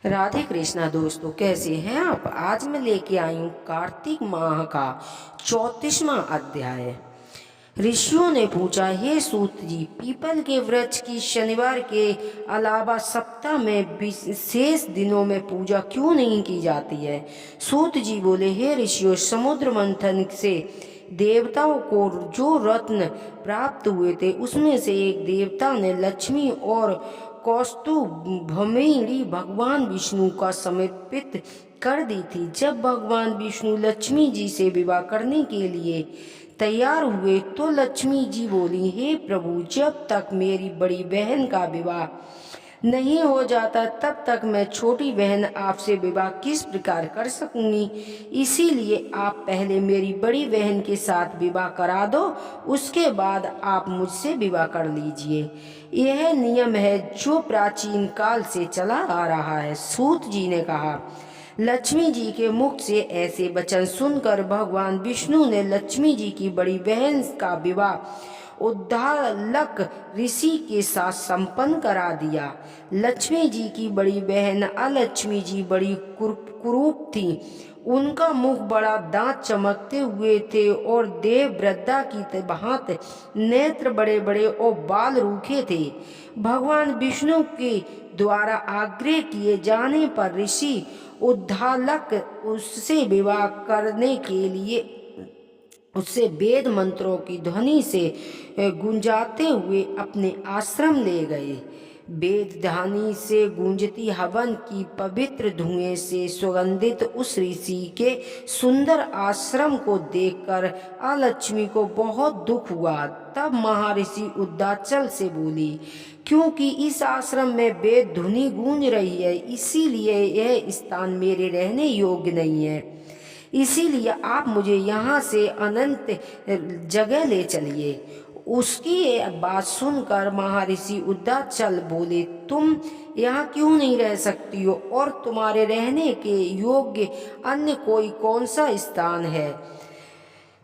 राधे कृष्णा दोस्तों, कैसे हैं आप। आज मैं लेके आई हूँ कार्तिक माह का 34वां अध्याय। ऋषियों ने पूछा, हे सूत जी, पीपल के वृक्ष की शनिवार के अलावा सप्ताह में विशेष दिनों में पूजा क्यों नहीं की जाती है। सूत जी बोले, हे ऋषियों, समुद्र मंथन से देवताओं को जो रत्न प्राप्त हुए थे उसमें से एक देवता ने लक्ष्मी और कौस्तुभमणि भगवान विष्णु का समर्पित कर दी थी। जब भगवान विष्णु लक्ष्मी जी से विवाह करने के लिए तैयार हुए तो लक्ष्मी जी बोली, हे प्रभु, जब तक मेरी बड़ी बहन का विवाह नहीं हो जाता तब तक मैं छोटी बहन आपसे विवाह किस प्रकार कर सकूंगी। इसीलिए आप पहले मेरी बड़ी बहन के साथ विवाह करा दो, उसके बाद आप मुझसे विवाह कर लीजिए। यह नियम है जो प्राचीन काल से चला आ रहा है। सूत जी ने कहा। लक्ष्मी जी के मुख से ऐसे वचन सुनकर भगवान विष्णु ने लक्ष्मी जी की बड़ी बहन का विवाह उद्दालक ऋषि के साथ संपन्न करा दिया। लक्ष्मी जी की बड़ी बहन अलक्ष्मी जी बड़ी कुरूप थी। उनका मुख बड़ा दांत चमकते हुए थे और देव वृद्धा की भांति नेत्र बड़े बड़े और बाल रूखे थे। भगवान विष्णु के द्वारा आग्रह किए जाने पर ऋषि उद्दालक उससे विवाह करने के लिए उससे वेद मंत्रों की ध्वनि से गुंजाते हुए अपने आश्रम ले गए। वेद ध्वनि से गूंजती हवन की पवित्र धुएं से सुगंधित उस ऋषि के सुंदर आश्रम को देखकर अलक्ष्मी को बहुत दुख हुआ। तब महर्षि उद्दाचल से बोली, क्योंकि इस आश्रम में वेद धुनि गूंज रही है, इसीलिए यह स्थान मेरे रहने योग्य नहीं है। इसीलिए आप मुझे यहाँ से अनंत जगह ले चलिए। उसकी बात सुनकर महर्षि उद्दाचल बोले, तुम यहाँ क्यों नहीं रह सकती हो और तुम्हारे रहने के योग्य अन्य कोई कौन सा स्थान है,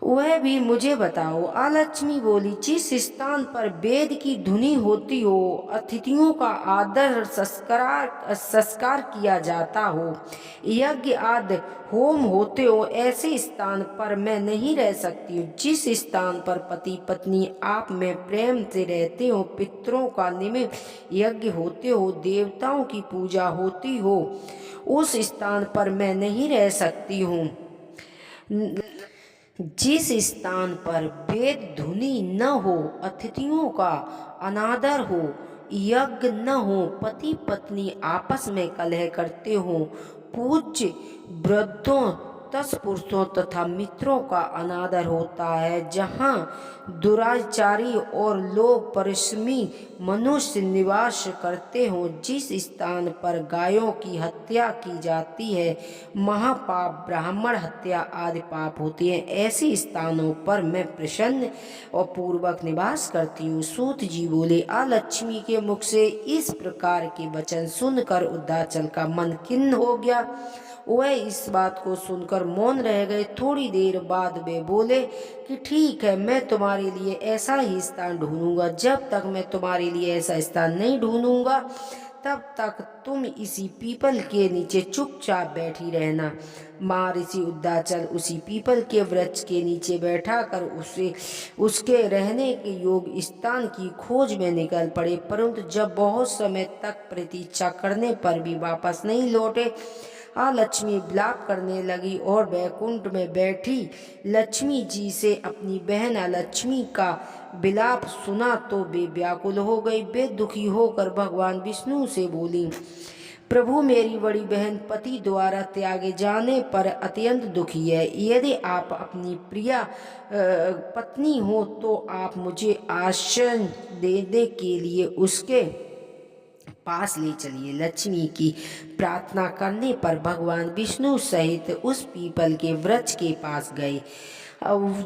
वह भी मुझे बताओ। अलक्ष्मी बोली, जिस स्थान पर वेद की धुनी होती हो, अतिथियों का आदर संस्कार किया जाता हो, यज्ञ आदि होम होते हो, ऐसे स्थान पर मैं नहीं रह सकती हूँ। जिस स्थान पर पति पत्नी आप में प्रेम से रहते हो, पितरों का निमित्त यज्ञ होते हो, देवताओं की पूजा होती हो, उस स्थान पर मैं नहीं रह सकती हूँ। जिस स्थान पर वेद धुनि न हो, अतिथियों का अनादर हो, यज्ञ न हो, पति पत्नी आपस में कलह करते हो, पूज्य वृद्धों तत्पुरुषों तथा मित्रों का अनादर होता है, जहाँ दुराचारी और लोग परिश्रमी मनुष्य निवास करते हो, जिस स्थान पर गायों की हत्या की जाती है, महापाप, ब्राह्मण हत्या आदि पाप होते हैं, ऐसे स्थानों पर मैं प्रसन्न और पूर्वक निवास करती हूँ। सूत जी बोले, अलक्ष्मी के मुख से इस प्रकार के वचन सुनकर उद्दाचल का मन खिन्न हो गया। वह इस बात को सुनकर मौन रह गए। थोड़ी देर बाद वे बोले कि ठीक है, मैं तुम्हारे लिए ऐसा ही स्थान ढूंढूंगा। जब तक मैं तुम्हारे लिए ऐसा स्थान नहीं ढूंढूंगा तब तक तुम इसी पीपल के नीचे चुपचाप बैठी रहना। महर्षि उद्दाचल उसी पीपल के वृक्ष के नीचे बैठा कर उसके रहने के योग्य स्थान की खोज में निकल पड़े, परंतु जब बहुत समय तक प्रतीक्षा करने पर भी वापस नहीं लौटे, लक्ष्मी विलाप करने लगी और वैकुंठ में बैठी लक्ष्मी जी से अपनी बहन लक्ष्मी का विलाप सुना तो वे व्याकुल हो गई। वे दुखी होकर भगवान विष्णु से बोली, प्रभु, मेरी बड़ी बहन पति द्वारा त्यागे जाने पर अत्यंत दुखी है। यदि आप अपनी प्रिय पत्नी हो तो आप मुझे आश्रय देने के लिए उसके पास ले चलिए। लक्ष्मी की प्रार्थना करने पर भगवान विष्णु सहित उस पीपल के वृक्ष के पास गए,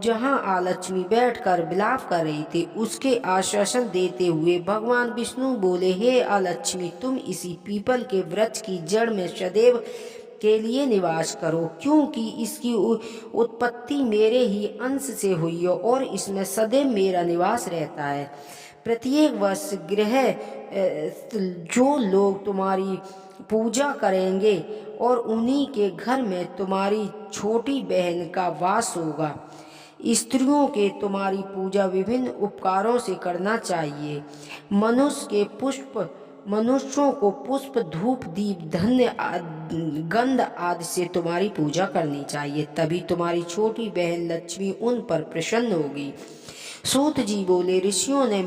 जहां अलक्ष्मी बैठकर विलाप कर रही थी। उसके आश्वासन देते हुए भगवान विष्णु बोले, हे अलक्ष्मी, तुम इसी पीपल के वृक्ष की जड़ में सदैव के लिए निवास करो, क्योंकि इसकी उत्पत्ति मेरे ही अंश से हुई है और इसमें सदैव मेरा निवास रहता है। प्रत्येक वर्ष गृह जो लोग तुम्हारी पूजा करेंगे और उन्हीं के घर में तुम्हारी छोटी बहन का वास होगा। स्त्रियों के तुम्हारी पूजा विभिन्न उपकारों से करना चाहिए। मनुष्यों को पुष्प, धूप, दीप, गंध आदि से तुम्हारी पूजा करनी चाहिए, तभी तुम्हारी छोटी बहन लक्ष्मी उन पर प्रसन्न होगी। सूत जी बोले, ऋषियों ने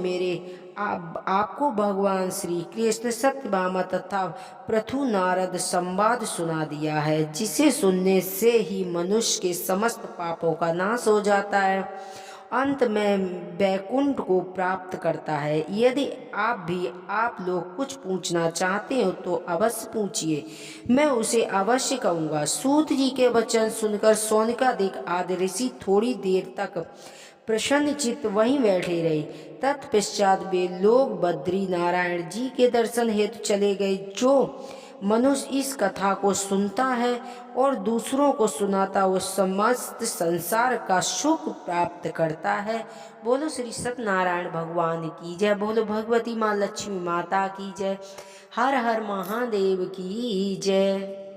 आपको भगवान श्री कृष्ण, सत्यभामा तथा पृथु नारद संवाद सुना दिया है, जिसे सुनने से ही मनुष्य के समस्त पापों का नाश हो जाता है, अंत में बैकुंठ को प्राप्त करता है। यदि आप लोग कुछ पूछना चाहते हो तो अवश्य पूछिए, मैं उसे अवश्य कहूँगा। सूत जी के वचन सुनकर सोनिकादिक आदि ऋषि थोड़ी देर तक प्रसन्नचित्त वहीं बैठे रहे। तत्पश्चात वे लोग बद्री नारायण जी के दर्शन हेतु चले गए। जो मनुष्य इस कथा को सुनता है और दूसरों को सुनाता, वो समस्त संसार का सुख प्राप्त करता है। बोलो श्री सत्यनारायण भगवान की जय। बोलो भगवती माँ लक्ष्मी माता की जय। हर हर महादेव की जय।